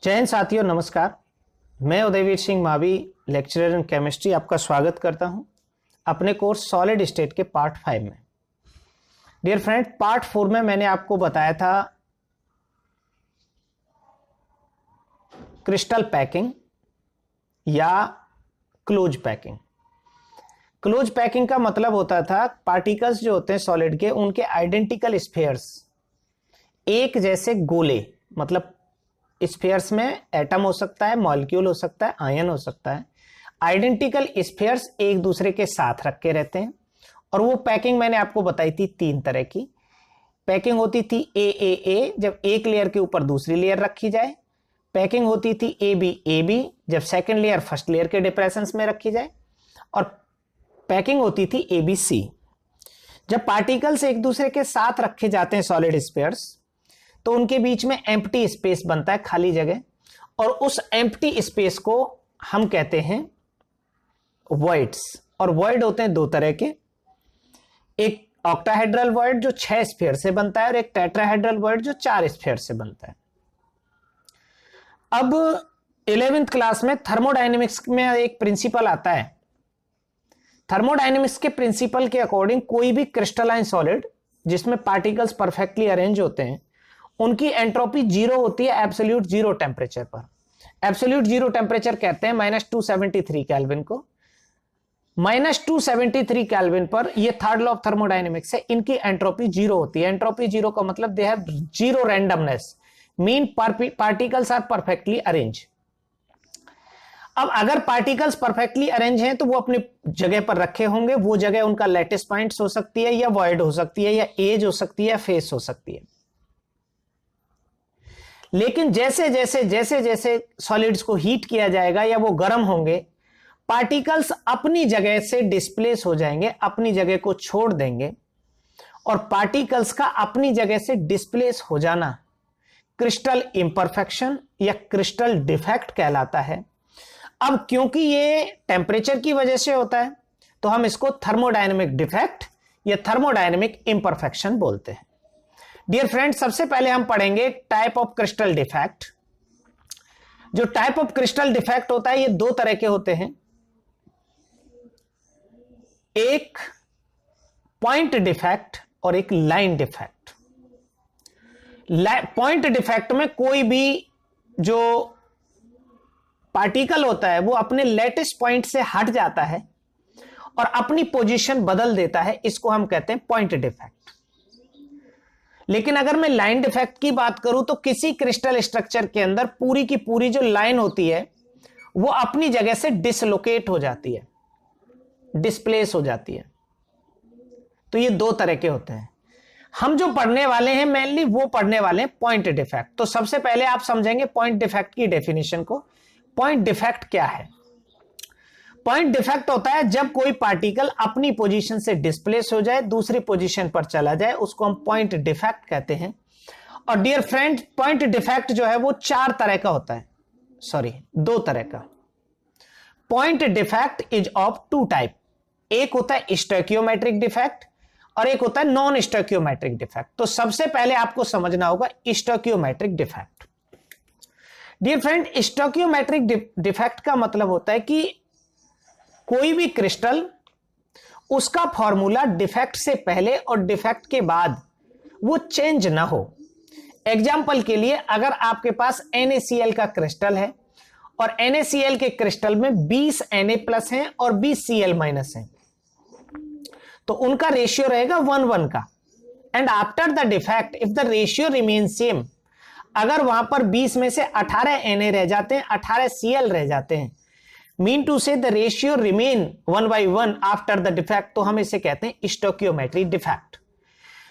जय हिंद साथियों, नमस्कार। मैं Udayveer Singh Mavi, lecturer in chemistry, आपका स्वागत करता हूं अपने कोर्स सॉलिड स्टेट के पार्ट 5 में। डियर फ्रेंड, पार्ट 4 में मैंने आपको बताया था क्रिस्टल पैकिंग या क्लोज पैकिंग। क्लोज पैकिंग का मतलब होता था पार्टिकल्स जो होते हैं सॉलिड के, उनके आइडेंटिकल स्फीयर्स, एक जैसे गोले, मतलब स्फीयर्स में एटम हो सकता है, मॉलिक्यूल हो सकता है, आयन हो सकता है, आइडेंटिकल स्फीयर्स एक दूसरे के साथ रखे रहते हैं। और वो पैकिंग मैंने आपको बताई थी 3 तरह की। पैकिंग होती थी ए, जब एक लेयर के ऊपर दूसरी लेयर रखी जाए। पैकिंग होती थी ए बी, जब सेकेंड लेयर फर्स्ट लेयर के डिप्रेशंस में रखी जाए। और पैकिंग होती थी ए बी सी, जब पार्टिकल्स एक दूसरे के साथ रखे जाते हैं सॉलिड स्फीयर्स, तो उनके बीच में एम्प्टी स्पेस बनता है, खाली जगह, और उस एम्प्टी स्पेस को हम कहते हैं वॉइड्स। और वॉइड होते हैं 2 तरह के, एक ऑक्टाहेड्रल वॉइड जो 6 स्फीयर से बनता है और एक टेट्राहेड्रल वॉइड जो 4 स्फीयर से बनता है। अब 11th क्लास में थर्मोडायनेमिक्स में एक प्रिंसिपल आता है। थर्मोडायनेमिक्स के प्रिंसिपल के अकॉर्डिंग कोई भी क्रिस्टलाइन सॉलिड जिसमें पार्टिकल्स परफेक्टली अरेंज होते हैं, उनकी एंट्रोपी 0 होती है एब्सोल्यूट 0 टेम्परेचर पर। एब्सोल्यूट 0 टेम्परेचर कहते हैं -273 केल्विन को। -273 केल्विन पर, ये थर्ड लॉ ऑफ थर्मोडायनेमिक्स है, इनकी एंट्रोपी 0 होती है। एंट्रोपी 0 का मतलब they have 0 randomness, mean particles are perfectly arrange. अब अगर पार्टिकल्स परफेक्टली अरेंज हैं तो वो अपनी जगह पर रखे होंगे। वो जगह उनका लैटिस पॉइंट्स हो सकती है, या वॉइड हो सकती है, या एज हो सकती है, या फेस हो सकती है। लेकिन जैसे जैसे सॉलिड्स को हीट किया जाएगा या वो गर्म होंगे, पार्टिकल्स अपनी जगह से डिस्प्लेस हो जाएंगे, अपनी जगह को छोड़ देंगे। और पार्टिकल्स का अपनी जगह से डिस्प्लेस हो जाना क्रिस्टल इंपरफेक्शन या क्रिस्टल डिफेक्ट कहलाता है। अब क्योंकि ये टेम्परेचर की वजह से होता है, तो हम इसको थर्मोडायनेमिक डिफेक्ट या थर्मोडायनेमिक इंपरफेक्शन बोलते हैं। डियर फ्रेंड, सबसे पहले हम पढ़ेंगे टाइप ऑफ क्रिस्टल डिफेक्ट। जो टाइप ऑफ क्रिस्टल डिफेक्ट होता है, ये 2 तरह के होते हैं। एक पॉइंट डिफेक्ट और एक लाइन डिफेक्ट। पॉइंट डिफेक्ट में कोई भी जो पार्टिकल होता है वो अपने लैटिस पॉइंट से हट जाता है और अपनी पोजीशन बदल देता है, इसको हम कहते हैं पॉइंट डिफेक्ट। लेकिन अगर मैं लाइन डिफेक्ट की बात करूं तो किसी क्रिस्टल स्ट्रक्चर के अंदर पूरी की पूरी जो लाइन होती है वो अपनी जगह से डिसलोकेट हो जाती है, डिस्प्लेस हो जाती है। तो ये 2 तरह के होते हैं। हम जो पढ़ने वाले हैं मेनली वो पढ़ने वाले हैं पॉइंट डिफेक्ट। तो सबसे पहले आप समझेंगे पॉइंट डिफेक्ट की डेफिनेशन को। पॉइंट डिफेक्ट क्या है? पॉइंट डिफेक्ट होता है जब कोई पार्टिकल अपनी पोजीशन से डिस्प्लेस हो जाए, दूसरी पोजीशन पर चला जाए, उसको हम पॉइंट डिफेक्ट कहते हैं। और डियर फ्रेंड, पॉइंट डिफेक्ट जो है वो 4 तरह का होता है, 2 तरह का। Point defect is of 2 type. एक होता है स्टोइकियोमेट्रिक डिफेक्ट और एक होता है नॉन स्टोइकियोमेट्रिक डिफेक्ट। तो सबसे पहले आपको समझना होगा stoichiometric defect. Dear friend, stoichiometric defect का मतलब होता है कि कोई भी क्रिस्टल, उसका फॉर्मूला डिफेक्ट से पहले और डिफेक्ट के बाद वो चेंज ना हो। एग्जाम्पल के लिए, अगर आपके पास NaCl का क्रिस्टल है और NaCl के क्रिस्टल में 20 Na+ हैं और 20 Cl- हैं, तो उनका रेशियो रहेगा 1:1 का। And after the defect if the ratio remain same, अगर वहां पर 20 में से 18 Na रह जाते हैं, 18 Cl रह जाते हैं, मीन टू से the ratio remain 1:1 after the defect, तो हम इसे कहते हैं स्टोइकियोमेट्रिक डिफेक्ट।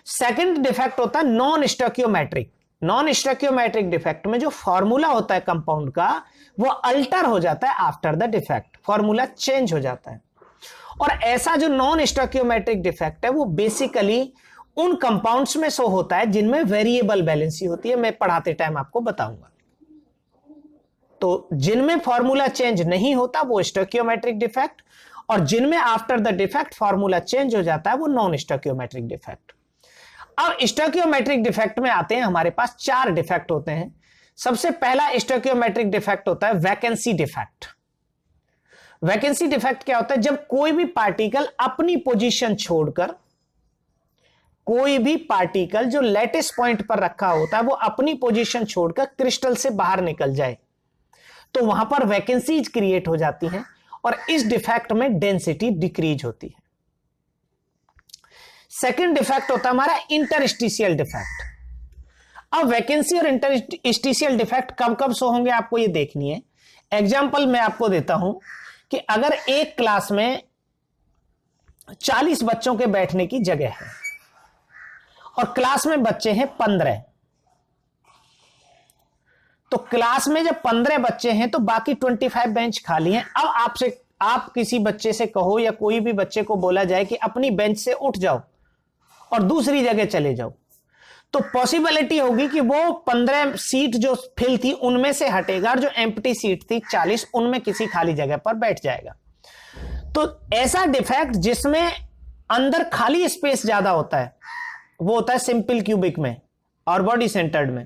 सेकंड डिफेक्ट होता है non stoichiometric. Non stoichiometric defect में जो फॉर्मूला होता है कंपाउंड का वो अल्टर हो जाता है after the defect, formula change हो जाता है। और ऐसा जो नॉन स्टोइकियोमेट्रिक डिफेक्ट है वो बेसिकली उन कंपाउंड्स में शो होता है जिनमें वेरिएबल बैलेंसी होती है। मैं पढ़ाते टाइम आपको बताऊंगा। तो जिनमें फॉर्मूला चेंज नहीं होता वो स्टोइकियोमेट्रिक डिफेक्ट, और जिनमें after the defect formula change हो जाता है वो नॉन स्टोइकियोमेट्रिक डिफेक्ट। अब स्टोइकियोमेट्रिक डिफेक्ट में आते हैं, हमारे पास 4 डिफेक्ट होते हैं। सबसे पहला स्टोइकियोमेट्रिक डिफेक्ट होता है वैकेंसी डिफेक्ट। वैकेंसी डिफेक्ट क्या होता है? जब कोई भी पार्टिकल अपनी पोजीशन छोड़कर, कोई भी पार्टिकल जो लैटिस पॉइंट पर रखा होता है वो अपनी पोजीशन छोड़कर क्रिस्टल से बाहर निकल जाए, तो वहां पर वैकेंसीज क्रिएट हो जाती हैं और इस डिफेक्ट में डेंसिटी डिक्रीज होती है। सेकंड डिफेक्ट होता है हमारा इंटरस्टिशियल डिफेक्ट। अब वैकेंसी और इंटरस्टिशियल डिफेक्ट कब कब शो होंगे आपको ये देखनी है। एग्जाम्पल मैं आपको देता हूं कि अगर एक क्लास में 40 बच्चों के बैठने की जगह है और क्लास में बच्चे हैं 15, तो क्लास में जब 15 बच्चे हैं तो बाकी 25 बेंच खाली हैं। अब आप किसी बच्चे से कहो या कोई भी बच्चे को बोला जाए कि अपनी बेंच से उठ जाओ और दूसरी जगह चले जाओ, तो पॉसिबिलिटी होगी कि वो 15 सीट जो फिल थी उनमें से हटेगा और जो एम्प्टी सीट थी 40 उनमें किसी खाली जगह पर बैठ जाएगा। तो ऐसा डिफेक्ट जिसमें अंदर खाली स्पेस ज्यादा होता है वो होता है सिंपल क्यूबिक में और बॉडी सेंटर्ड में।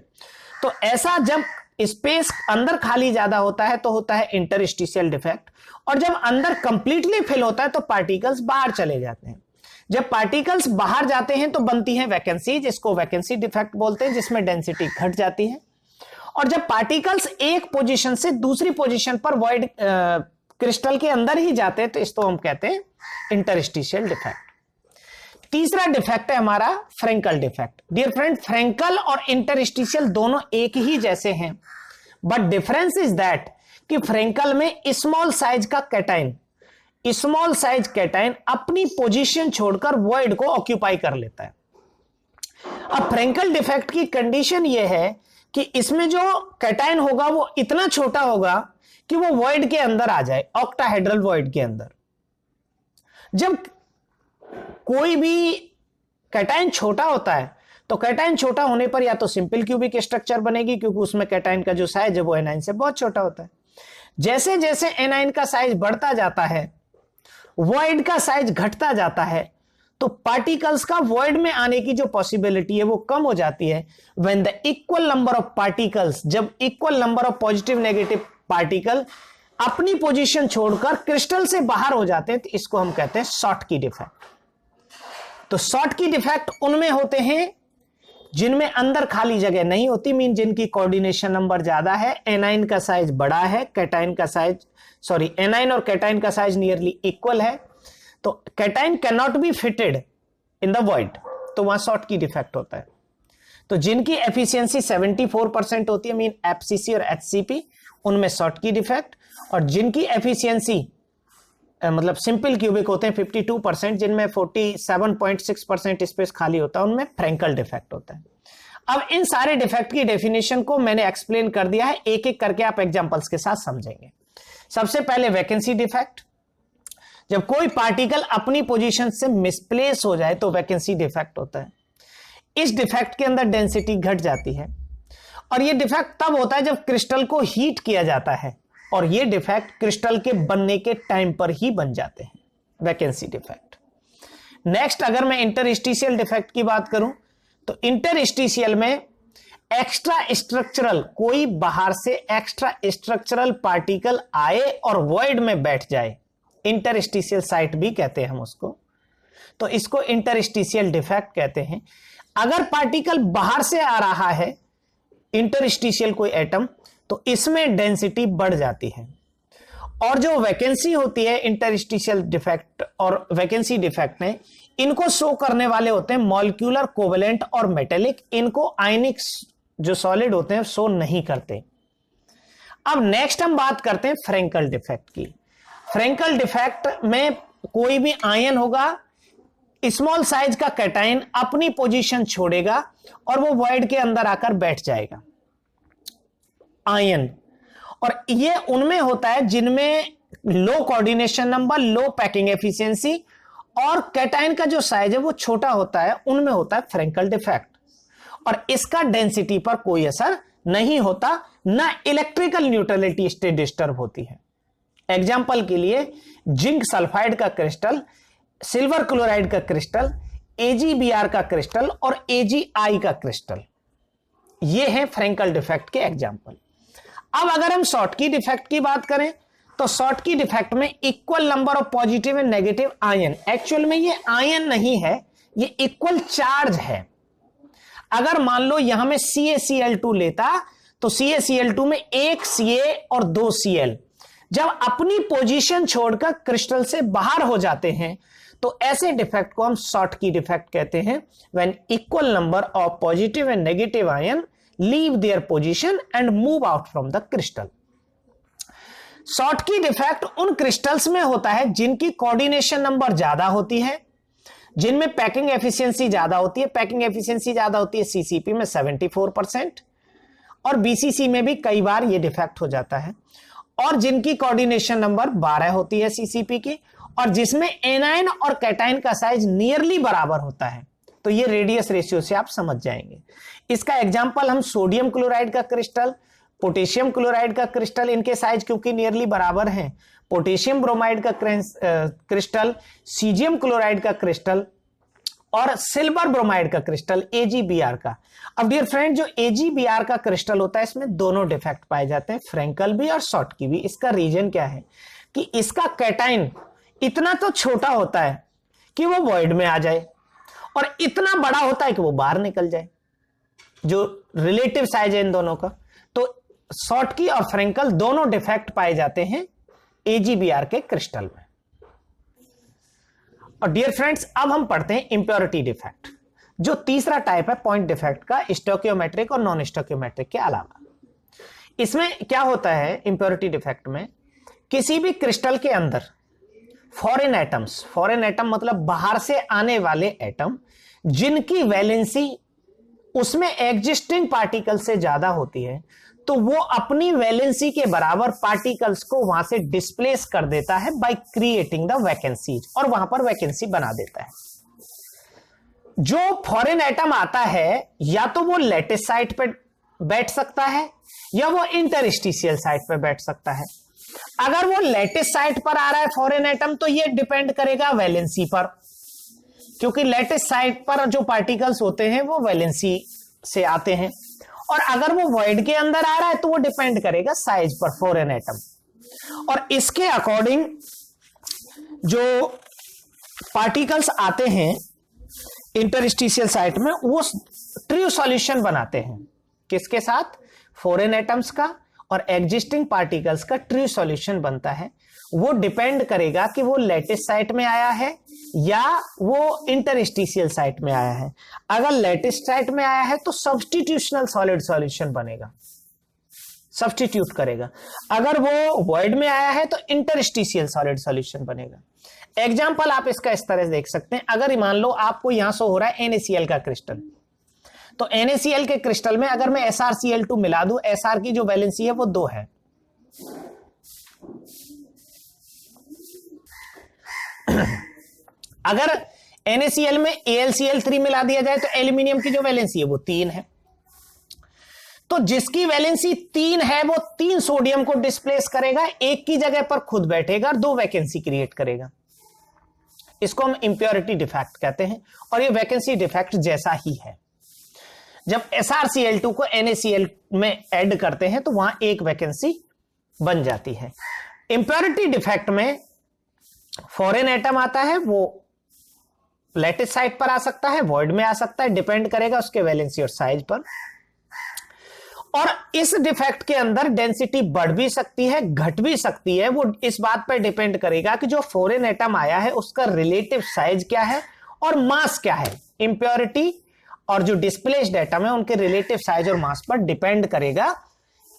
तो ऐसा जब स्पेस अंदर खाली ज्यादा होता है तो होता है इंटरस्टिशियल डिफेक्ट, और जब अंदर कंप्लीटली फिल होता है तो पार्टिकल्स बाहर चले जाते हैं। जब पार्टिकल्स बाहर जाते हैं तो बनती है वैकेंसी, जिसको वैकेंसी डिफेक्ट बोलते हैं, जिसमें डेंसिटी घट जाती है। और जब पार्टिकल्स एक पोजीशन से दूसरी पोजीशन पर वॉइड क्रिस्टल के अंदर ही जाते हैं तो इसको हम कहते हैं इंटरस्टिशियल डिफेक्ट। तीसरा डिफेक्ट है हमारा Frenkel defect. Dear friend, Frenkel और इंटरस्टिशियल दोनों एक ही जैसे हैं, बट डिफरेंस इज दैट कि फ्रेंकल में स्मॉल साइज का कैटाइन, स्मॉल साइज कैटाइन अपनी पोजीशन छोड़कर वॉइड को ऑक्यूपाई कर लेता है। अब फ्रेंकल डिफेक्ट की कंडीशन यह है कि इसमें जो कैटाइन होगा वो इतना छोटा होगा कि वो वॉइड के अंदर आ जाए, ऑक्टाहेड्रल वॉइड के अंदर। जब कोई भी कैटाइन छोटा होता है तो कैटाइन छोटा होने पर या तो सिंपल क्यूबिक स्ट्रक्चर बनेगी, क्योंकि उसमें कैटाइन का जो साइज है वो एनाइन से बहुत छोटा होता है। जैसे जैसे एनाइन का साइज बढ़ता जाता है, वॉइड का साइज घटता जाता है, तो पार्टिकल्स का वॉइड में आने की जो पॉसिबिलिटी है वो कम हो जाती है। When the equal number of particles, जब equal number of positive negative particle अपनी पोजीशन छोड़कर क्रिस्टल से बाहर हो जाते हैं तो इसको हम कहते हैं शॉर्ट की डिफेक्ट। तो शॉर्ट की डिफेक्ट उनमें होते हैं जिनमें अंदर खाली जगह नहीं होती, मीन जिनकी कोऑर्डिनेशन नंबर ज्यादा है, एनाइन का साइज बड़ा है, कैटाइन का साइज एनाइन और कैटाइन का साइज नियरली इक्वल है, तो cation can not be fitted in the void, तो वहां शॉर्ट की डिफेक्ट होता है। तो जिनकी एफिशिएंसी 74% होती है, मीन एफसीसी और एचसीपी, उनमें शॉर्ट की डिफेक्ट, और जिनकी एफिशिएंसी मतलब सिंपल क्यूबिक होते हैं 52%, जिनमें 47.6% स्पेस खाली होता है, उनमें फ्रेंकल डिफेक्ट होता है। अब इन सारे डिफेक्ट की डेफिनेशन को मैंने एक्सप्लेन कर दिया है, एक एक करके आप एग्जांपल्स के साथ समझेंगे। सबसे पहले वैकेंसी डिफेक्ट, जब कोई पार्टिकल अपनी पोजीशन से मिसप्लेस हो जाए तो वैकेंसी डिफेक्ट होता है। इस डिफेक्ट के अंदर डेंसिटी घट जाती है, और यह डिफेक्ट तब होता है जब क्रिस्टल को हीट किया जाता है, और ये डिफेक्ट क्रिस्टल के बनने के टाइम पर ही बन जाते हैं, वैकेंसी डिफेक्ट। नेक्स्ट, अगर मैं इंटरस्टिशियल डिफेक्ट की बात करूं तो इंटरस्टिशियल में एक्स्ट्रा स्ट्रक्चरल, कोई बाहर से एक्स्ट्रा स्ट्रक्चरल पार्टिकल आए और वॉइड में बैठ जाए, इंटरस्टिशियल साइट भी कहते हैं हम उसको, तो इसको इंटरस्टिशियल डिफेक्ट कहते हैं। अगर पार्टिकल बाहर से आ रहा है, इंटरस्टिशियल कोई एटम, तो इसमें डेंसिटी बढ़ जाती है। और जो वैकेंसी होती है इंटरस्टिशियल डिफेक्ट और वैकेंसी डिफेक्ट में, इनको शो करने वाले होते हैं मॉलिक्यूलर, कोवेलेंट और मेटेलिक। इनको आयनिक जो सॉलिड होते हैं शो नहीं करते। अब नेक्स्ट हम बात करते हैं फ्रेंकल डिफेक्ट की। फ्रेंकल डिफेक्ट में कोई भी आयन होगा, स्मॉल साइज का कैटाइन अपनी पोजीशन छोड़ेगा और वो वॉइड के अंदर आकर बैठ जाएगा, आयन। और ये उनमें होता है जिनमें लो कोऑर्डिनेशन नंबर, लो पैकिंग एफिशिएंसी और कैटाइन का जो साइज है वो छोटा होता है, उनमें होता है फ्रेंकल डिफेक्ट। और इसका डेंसिटी पर कोई असर नहीं होता, ना इलेक्ट्रिकल न्यूट्रलिटी स्टेट डिस्टर्ब होती है। एग्जाम्पल के लिए जिंक सल्फाइड का क्रिस्टल, सिल्वर क्लोराइड का क्रिस्टल, AgBr का क्रिस्टल और AgI का क्रिस्टल, ये है फ्रेंकल डिफेक्ट के एग्जाम्पल। अब अगर हम शॉर्टकी डिफेक्ट की बात करें तो शॉर्टकी डिफेक्ट में equal number of positive and negative ion, actual में ये आयन नहीं है, ये इक्वल चार्ज है। अगर मान लो यहां में CaCl2 लेता तो CaCl2 में एक Ca और 2 Cl जब अपनी पोजीशन छोड़कर क्रिस्टल से बाहर हो जाते हैं तो ऐसे डिफेक्ट को हम शॉर्टकी डिफेक्ट कहते हैं, when equal number of positive and negative ion leave their position and move out from the crystal. Schottky defect उन क्रिस्टल्स में होता है जिनकी कोऑर्डिनेशन नंबर ज्यादा होती है, जिनमें पैकिंग एफिशिएंसी ज्यादा होती है। पैकिंग एफिशिएंसी ज्यादा होती है CCP में 74% और BCC में भी कई बार ये डिफेक्ट हो जाता है, और जिनकी कोऑर्डिनेशन नंबर 12 होती है CCP की, और जिसमें एनायन और कैटायन का साइज नियरली बराबर होता है। तो ये रेडियस रेशियो से आप समझ जाएंगे। इसका एग्जांपल हम सोडियम क्लोराइड का क्रिस्टल, पोटेशियम क्लोराइड का क्रिस्टल, इनके साइज क्योंकि नियरली बराबर हैं, पोटेशियम ब्रोमाइड का क्रिस्टल, सीजियम क्लोराइड का क्रिस्टल और सिल्वर ब्रोमाइड का क्रिस्टल AgBr का। अब डियर फ्रेंड, जो AgBr का क्रिस्टल होता है इसमें दोनों डिफेक्ट पाए जाते हैं, फ्रेंकल भी और शॉर्टकी भी। इसका रीजन क्या है कि इसका कैटाइन इतना तो छोटा होता है कि वो वॉइड में आ जाए और इतना बड़ा होता है कि वो बाहर निकल जाए, जो रिलेटिव साइज है इन दोनों का। तो शॉर्टकी और फ्रेंकल दोनों डिफेक्ट पाए जाते हैं AgBr के क्रिस्टल में। और डियर फ्रेंड्स, अब हम पढ़ते हैं इंप्योरिटी डिफेक्ट, जो तीसरा टाइप है पॉइंट डिफेक्ट का, स्टोकियोमेट्रिक और नॉन स्टोकियोमेट्रिक के अलावा। इसमें क्या होता है इंप्योरिटी डिफेक्ट में, किसी भी क्रिस्टल के अंदर फॉरेन एटम्स, फॉरेन एटम मतलब बाहर से आने वाले एटम, जिनकी वैलेंसी उसमें एग्जिस्टिंग पार्टिकल से ज्यादा होती है, तो वो अपनी वैलेंसी के बराबर पार्टिकल्स को वहां से डिस्प्लेस कर देता है बाय क्रिएटिंग द वैकेंसीज, और वहां पर वैकेंसी बना देता है। जो फॉरेन एटम आता है या तो वो लैटिस साइट पे बैठ सकता है या वो इंटरस्टिशियल साइट पे बैठ सकता है। अगर वो लैटिस साइट पर आ रहा है फॉरेन एटम तो ये डिपेंड करेगा वैलेंसी पर, क्योंकि लैटिस साइट पर जो पार्टिकल्स होते हैं वो वैलेंसी से आते हैं। और अगर वो वॉइड के अंदर आ रहा है तो वो डिपेंड करेगा साइज पर, फॉरेन एटम। और इसके अकॉर्डिंग जो पार्टिकल्स आते हैं इंटरस्टिशियल साइट में, वो ट्रू सॉल्यूशन बनाते हैं। किसके साथ? फॉरेन एटम्स का और एग्जिस्टिंग पार्टिकल्स का ट्रू सॉल्यूशन बनता है। वो डिपेंड करेगा कि वो लैटिस साइट में आया है या वो इंटरस्टिशियल साइट में आया है। अगर लैटिस साइट में आया है तो सब्स्टिट्यूशनल सॉलिड सॉल्यूशन बनेगा, सब्स्टिट्यूट करेगा। अगर वो वॉइड में आया है तो इंटरस्टिशियल सॉलिड सॉल्यूशन बनेगा। एग्जाम्पल आप इसका इस तरह से देख सकते हैं। अगर मान लो आपको यहां शो हो रहा है NaCl का क्रिस्टल, तो NaCl के क्रिस्टल में अगर मैं SrCl2 मिला दूं, Sr की जो वैलेंसी है वो 2 है, अगर NaCl में AlCl3 मिला दिया जाए तो एल्यूमिनियम की जो वैलेंसी है वो 3 है। तो जिसकी वैलेंसी 3 है वो 3 सोडियम को डिस्प्लेस करेगा, एक की जगह पर खुद बैठेगा और 2 वैकेंसी क्रिएट करेगा। इसको हम इंप्योरिटी डिफेक्ट कहते हैं और ये वैकेंसी डिफेक्ट जैसा ही है। जब SrCl2 को NaCl में ऐड करते हैं तो वहां एक वैकेंसी बन जाती है। इंप्योरिटी डिफेक्ट में फॉरेन एटम आता है, वो लैटिस साइट पर आ सकता है, वॉइड में आ सकता है, डिपेंड करेगा उसके वैलेंसी और साइज पर। और इस डिफेक्ट के अंदर डेंसिटी बढ़ भी सकती है, घट भी सकती है। वो इस बात पर डिपेंड करेगा कि जो फॉरेन एटम आया है उसका रिलेटिव साइज क्या है और मास क्या है। इंप्योरिटी और जो डिस्प्लेस्ड एटम है उनके रिलेटिव साइज और मास पर डिपेंड करेगा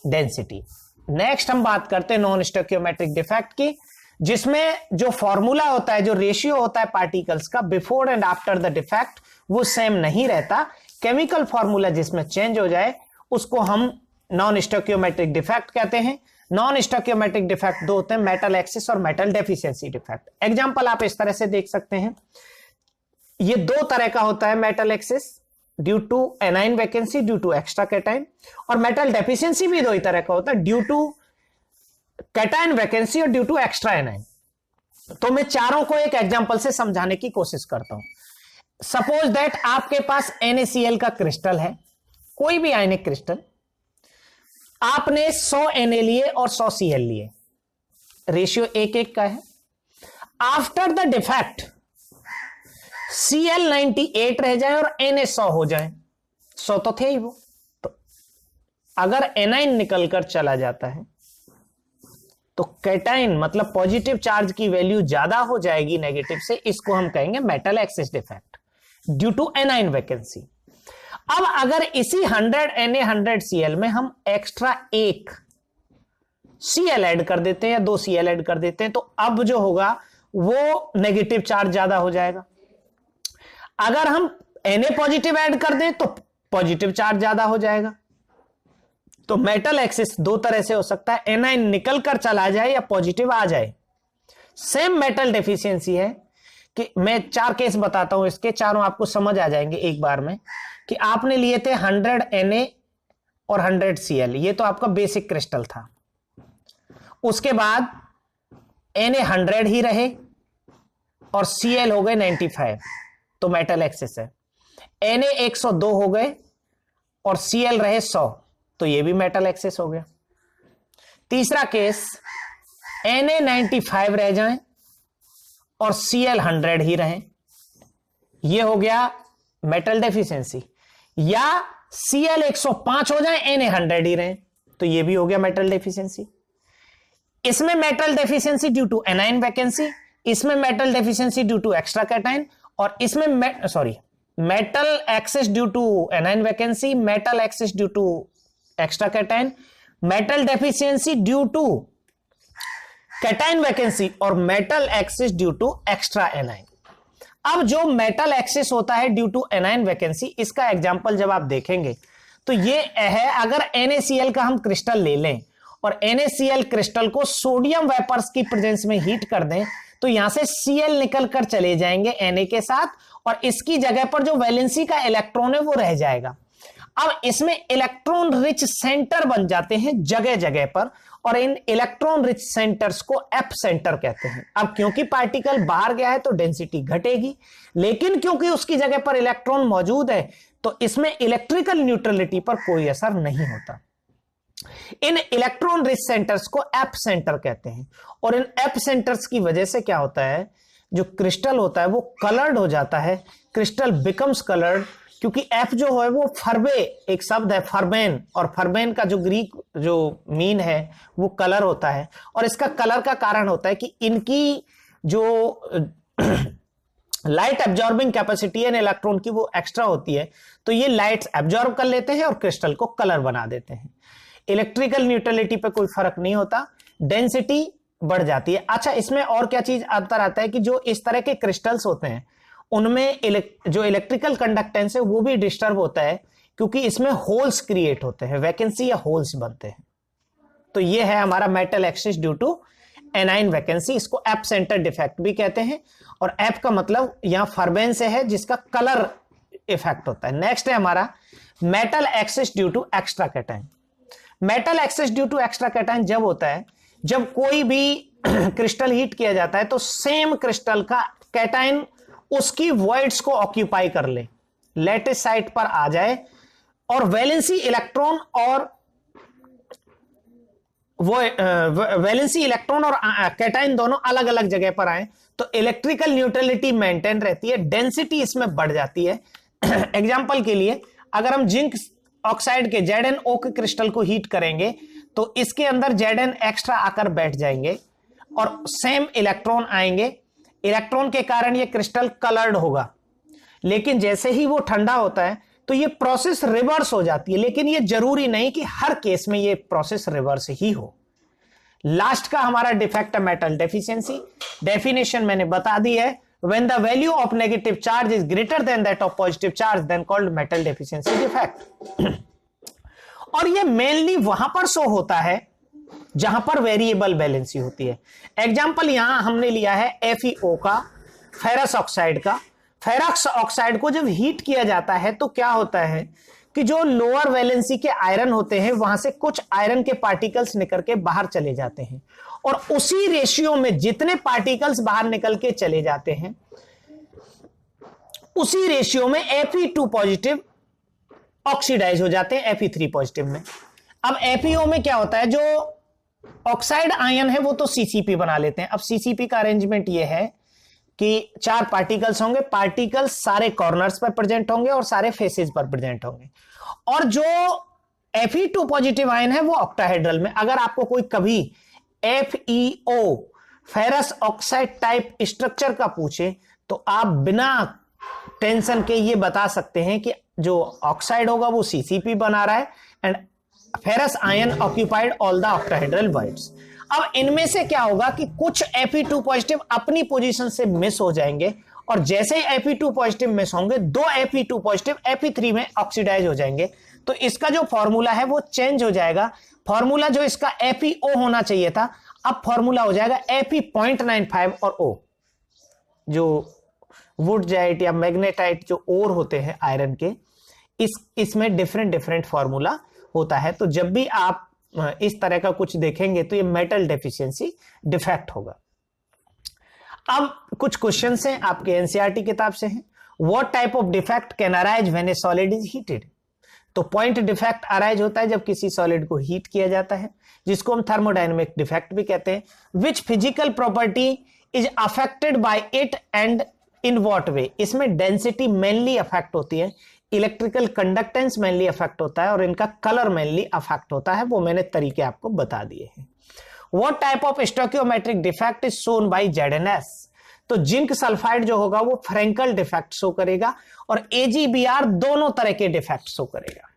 डेंसिटी। नेक्स्ट हम बात करते हैं नॉन स्टोइकियोमेट्रिक डिफेक्ट की, जिसमें जो फॉर्मूला होता है, जो रेशियो होता है पार्टिकल्स का before and after the defect, वो सेम नहीं रहता। केमिकल फॉर्मूला जिसमें चेंज हो जाए उसको हम नॉन स्टोइकियोमेट्रिक डिफेक्ट कहते हैं। नॉन स्टोइकियोमेट्रिक डिफेक्ट 2 होते हैं, मेटल एक्सिस और मेटल डेफिशिएंसी डिफेक्ट। एग्जांपल आप इस तरह से देख सकते हैं। ये 2 तरह का होता है metal excess, due to anion vacancy, due to extra cation, और मेटल डेफिशिएंसी भी 2 ही तरह का होता है, ड्यू टू कैटाइन वैकेंसी और ड्यू टू एक्स्ट्रा एनाइन। तो मैं चारों को एक एग्जांपल से समझाने की कोशिश करता हूं। सपोज दैट आपके पास NaCl का क्रिस्टल है कोई भी आयनिक क्रिस्टल, आपने 100 Na लिए और 100 Cl लिए, रेशियो 1:1 का है। आफ्टर द डिफेक्ट Cl 98 रह जाए और Na 100 हो जाए, 100 तो थे ही वो, तो अगर एनाइन निकलकर चला जाता है तो कैटाइन मतलब पॉजिटिव चार्ज की वैल्यू ज्यादा हो जाएगी नेगेटिव से, इसको हम कहेंगे metal excess defect due to anion vacancy. अब अगर इसी 100 Na 100 Cl में हम एक्स्ट्रा 1 Cl ऐड कर देते हैं या 2 Cl ऐड कर देते हैं, तो अब जो होगा वो नेगेटिव चार्ज ज्यादा हो जाएगा। अगर हम Na पॉजिटिव ऐड कर दें तो पॉजिटिव चार्ज ज्यादा हो जाएगा। तो मेटल एक्सिस दो तरह से हो सकता है, एनाइन निकल कर चला जाए या पॉजिटिव आ जाए। सेम मेटल डेफिशिएंसी है कि मैं 4 केस बताता हूं, इसके चारों आपको समझ आ जाएंगे एक बार में, कि आपने लिए थे 100 Na और 100 Cl, ये तो आपका बेसिक क्रिस्टल था। उसके बाद Na 100 ही रहे और Cl हो गए 95, तो मेटल एक्सिस है। Na 102 हो गए और Cl रहे 100, तो ये भी मेटल एक्सिस हो गया। तीसरा केस Na 95 रह जाएं और Cl 100 ही रहे, ये हो गया मेटल डेफिशिएंसी। या Cl 105 हो जाए, Na 100 ही रहे, तो ये भी हो गया मेटल डेफिशिएंसी। इसमें metal deficiency due to anion vacancy, इसमें metal deficiency due to extra cation, और इसमें metal excess due to anion vacancy, metal excess due to extra cation, metal deficiency due to cation vacancy और metal excess due to extra anion. अब जो metal excess होता है due to anion vacancy, इसका example जब आप देखेंगे तो ये है, अगर NaCl का हम क्रिस्टल ले लें और NaCl क्रिस्टल को सोडियम वेपर्स की प्रेजेंस में हीट कर दें, तो यहां से Cl निकल कर चले जाएंगे Na के साथ, और इसकी जगह पर जो वैलेंसी का इलेक्ट्रॉन है वो रह जाएगा। अब इसमें इलेक्ट्रॉन रिच सेंटर बन जाते हैं जगह जगह पर, और इन इलेक्ट्रॉन रिच सेंटर्स को एप सेंटर कहते हैं। अब क्योंकि पार्टिकल बाहर गया है तो डेंसिटी घटेगी, लेकिन क्योंकि उसकी जगह पर इलेक्ट्रॉन मौजूद है तो इसमें इलेक्ट्रिकल न्यूट्रलिटी पर कोई असर नहीं होता। इन इलेक्ट्रॉन रिच सेंटर्स को एप सेंटर कहते हैं, और इन एप सेंटर्स की वजह से क्या होता है, जो क्रिस्टल होता है वो कलर्ड हो जाता है, क्रिस्टल बिकम्स कलर्ड, क्योंकि एफ जो है वो फर्बे एक शब्द है, फर्बेन, और फर्बेन का जो ग्रीक जो मीन है वो कलर होता है, और इसका कलर का कारण होता है कि इनकी जो लाइट एब्जॉर्बिंग कैपेसिटी है इलेक्ट्रॉन की वो एक्स्ट्रा होती है, तो ये लाइट्स एब्जॉर्ब कर लेते हैं और क्रिस्टल को कलर बना देते हैं। इलेक्ट्रिकल न्यूट्रलिटी पे कोई फर्क नहीं होता, डेंसिटी बढ़ जाती है। अच्छा, इसमें और क्या चीज अंतर आता है कि जो इस तरह के क्रिस्टल्स होते हैं उनमें जो इलेक्ट्रिकल कंडक्टेंस है वो भी डिस्टर्ब होता है, क्योंकि इसमें होल्स क्रिएट होते हैं, वैकेंसी या होल्स बनते हैं। तो ये है हमारा metal excess due to anion vacancy, इसको एप सेंटर डिफेक्ट भी कहते हैं, और एप का मतलब यहां फर्बेन से है जिसका कलर इफेक्ट होता है। नेक्स्ट है हमारा metal excess due to extra cation. Metal excess due to extra cation जब होता है जब कोई भी क्रिस्टल हीट किया जाता है तो सेम क्रिस्टल का कैटाइन उसकी वॉइड्स को ऑक्यूपाई कर ले, लैटिस साइट पर आ जाए, और वैलेंसी इलेक्ट्रॉन और वैलेंसी इलेक्ट्रॉन और कैटाइन दोनों अलग अलग जगह पर आए, तो इलेक्ट्रिकल न्यूट्रलिटी मेंटेन रहती है, डेंसिटी इसमें बढ़ जाती है। एग्जांपल के लिए अगर हम जिंक ऑक्साइड के ZnO के क्रिस्टल को हीट करेंगे तो इसके अंदर Zn एक्स्ट्रा आकर बैठ जाएंगे और सेम इलेक्ट्रॉन आएंगे, इलेक्ट्रॉन के कारण ये क्रिस्टल कलर्ड होगा, लेकिन जैसे ही वो ठंडा होता है तो ये प्रोसेस रिवर्स हो जाती है, लेकिन ये जरूरी नहीं कि हर केस में ये प्रोसेस रिवर्स ही हो। लास्ट का हमारा डिफेक्ट है मेटल डेफिशिएंसी। डेफिनेशन मैंने बता दी है, when the value of negative charge is greater than that of positive charge then called metal deficiency defect। और ये मेनली वहां पर शो होता है जहां पर वेरिएबल बैलेंसी होती है। एग्जांपल यहां हमने लिया है FeO का, फेरस ऑक्साइड का। फेरस ऑक्साइड को जब हीट किया जाता है तो क्या होता है कि जो लोअर वैलेंसी के आयरन होते हैं वहां से कुछ आयरन के पार्टिकल्स निकल के बाहर चले जाते हैं, और उसी रेशियो में जितने पार्टिकल्स बाहर निकल के चले जाते हैं उसी रेशियो में Fe2 पॉजिटिव ऑक्सीडाइज हो जाते हैं Fe3 पॉजिटिव में। अब FeO में क्या होता है, जो ऑक्साइड आयन है वो तो CCP बना लेते हैं। अब CCP का अरेंजमेंट ये है कि 4 पार्टिकल्स होंगे, पार्टिकल्स सारे कॉर्नर्स पर प्रेजेंट होंगे और सारे फेसेस पर प्रेजेंट होंगे, और जो Fe2 पॉजिटिव आयन है वो ऑक्टाहेड्रल में। अगर आपको कोई कभी FeO ferrous oxide type structure का पूछे तो आप बिना टेंशन के ये बता सकते हैं कि जो ऑक्साइड होगा वो CCP बना रहा है and ferrous ion occupied all the octahedral voids. अब इनमें से क्या होगा कि कुछ Fe2 पॉजिटिव अपनी पोजीशन से मिस हो जाएंगे, और जैसे ही Fe2 पॉजिटिव मिस होंगे, 2 Fe2 पॉजिटिव Fe3 में ऑक्सीडाइज हो जाएंगे। तो इसका जो फॉर्मूला है वो चेंज हो जाएगा। फॉर्मूला जो इसका FeO होना चाहिए था, अब फॉर्मूला हो जाएगा Fe.95 और O। जो वुड जाइट या मैग्नेटाइट जो ओर होते हैं आयरन के, इसमें डिफरेंट फॉर्मूला होता है। तो जब भी आप इस तरह का कुछ देखेंगे तो ये मेटल डेफिशिएंसी डिफेक्ट होगा। अब कुछ क्वेश्चंस हैं आपके एनसीईआरटी किताब से हैं। What type of defect can arise when A solid is heated? तो पॉइंट डिफेक्ट अराइज होता है जब किसी सॉलिड को हीट किया जाता है, जिसको हम थर्मोडायनेमिक डिफेक्ट भी कहते हैं। Which physical property is affected by it and in what way? इसमें डेंसिटी मेनली अफेक्ट होती है, इलेक्ट्रिकल कंडक्टेंस मेनली अफेक्ट होता है, और इनका कलर मेनली अफेक्ट होता है। वो मैंने तरीके आपको बता दिए हैं। What type of stoichiometric defect is shown by ZnS? तो जिंक सल्फाइड जो होगा वो फ्रेंकल डिफेक्ट शो करेगा, और AgBr दोनों तरह के डिफेक्ट शो करेगा।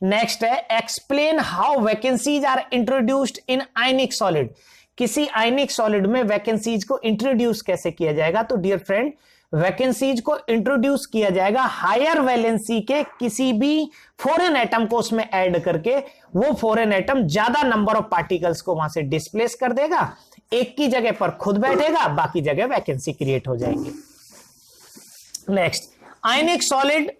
नेक्स्ट है explain how vacancies are introduced in ionic solid. किसी आयनिक सॉलिड में वैकेंसीज को इंट्रोड्यूस कैसे किया जाएगा? तो डियर फ्रेंड, वैकेंसीज को इंट्रोड्यूस किया जाएगा हायर वैलेंसी के किसी भी फॉरेन एटम को उसमें ऐड करके। वो फॉरेन एटम ज्यादा नंबर ऑफ पार्टिकल्स को वहां से डिस्प्लेस कर देगा, एक की जगह पर खुद बैठेगा, बाकी जगह वैकेंसी क्रिएट हो जाएगी। Next, ionic solid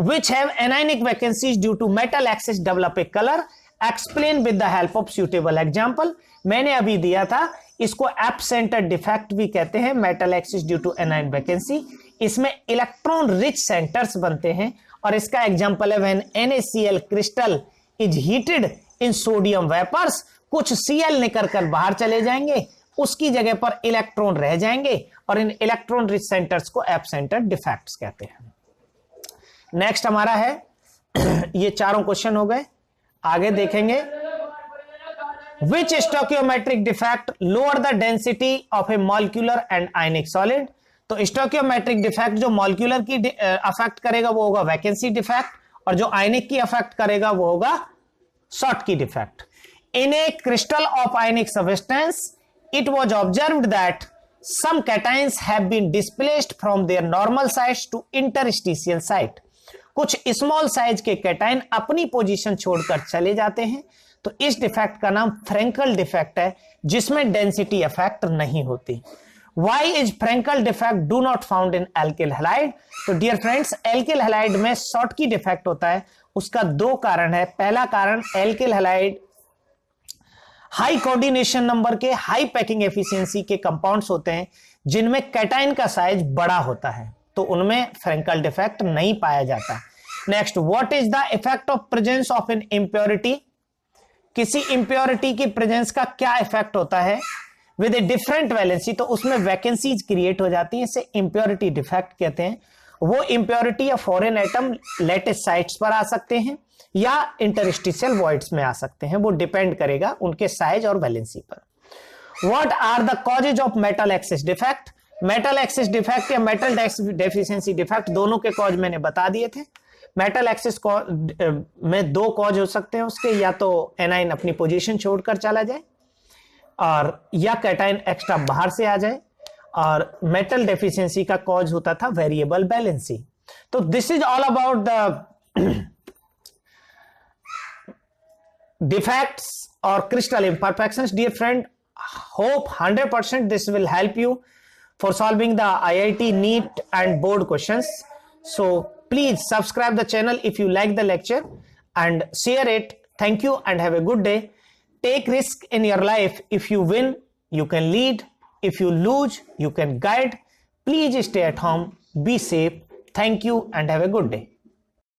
which have anionic vacancies due to metal axis develop a color, explain with the help of suitable example। मैंने अभी दिया था, इसको एप सेंटर डिफेक्ट भी कहते हैं, metal excess due to anion vacancy. इसमें इलेक्ट्रॉन रिच सेंटर्स बनते हैं, और इसका एग्जांपल है when NaCl crystal is heated in sodium vapours. कुछ Cl निकल कर बाहर चले जाएंगे, उसकी जगह पर इलेक्ट्रॉन रह जाएंगे, और इन इलेक्ट्रॉन रिच सेंटर्स को एप सेंटर डिफेक्ट्स कहते हैं। नेक्स्ट हमारा है ये चारों क्वेश्चन हो गए, आगे देखेंगे। Which stoichiometric defect lower the density of a molecular and ionic solid? तो स्टोइकियोमेट्रिक डिफेक्ट जो मॉलिक्यूलर की अफेक्ट करेगा वो होगा वैकेंसी डिफेक्ट, और जो आयनिक की अफेक्ट करेगा वो होगा Schottky defect. In A crystal of ionic substance it was observed that some cations have been displaced from their normal sites to interstitial site। कुछ स्मॉल साइज के कैटाइन अपनी पोजीशन छोड़कर चले जाते हैं, तो इस डिफेक्ट का नाम फ्रेंकल डिफेक्ट है, जिसमें डेंसिटी इफेक्ट नहीं होती। Why is Frenkel defect do not found in alkyl halide? तो डियर फ्रेंड्स, एल्किल हैलाइड में शॉटकी डिफेक्ट होता है। उसका 2 कारण है। पहला कारण, एल्किल हैलाइड हाई कोऑर्डिनेशन नंबर के, हाई पैकिंग एफिशिएंसी के कंपाउंड्स होते हैं, जिनमें कैटाइन का साइज बड़ा होता है, तो उनमें फ्रेंकल डिफेक्ट नहीं पाया जाता। Next, what is the effect of presence of an impurity? किसी इंप्योरिटी की प्रेजेंस का क्या इफेक्ट होता है विद ए डिफरेंट वैलेंसी? तो उसमें वैकेंसीज क्रिएट हो जाती है, इसे इंप्योरिटी डिफेक्ट कहते हैं। वो इंप्योरिटी या फॉरेन एटम लेटेस्ट साइट्स पर आ सकते हैं या इंटरस्टिशियल वॉइड्स में आ सकते हैं, वो डिपेंड करेगा उनके साइज और वैलेंसी पर। What are the causes of metal excess defect? Metal excess defect या मेटल डेफिशिएंसी डिफेक्ट, दोनों के कॉज मैंने बता दिए थे। मेटल एक्सिस में 2 कॉज हो सकते हैं उसके, या तो एनाइन अपनी पोजीशन छोड़कर चला जाए, और या कैटाइन एक्स्ट्रा बाहर से आ जाए, और मेटल डेफिशिएंसी का कॉज होता था वेरिएबल बैलेंसी। तो this is all about the defects or crystal imperfections. Dear friend, hope 100% this will help you for solving the IIT NEET and board questions. So please subscribe the channel if you like the lecture and share it. Thank you and have a good day. Take risk in your life. If you win, you can lead. If you lose, you can guide. Please stay at home. Be safe. Thank you and have a good day.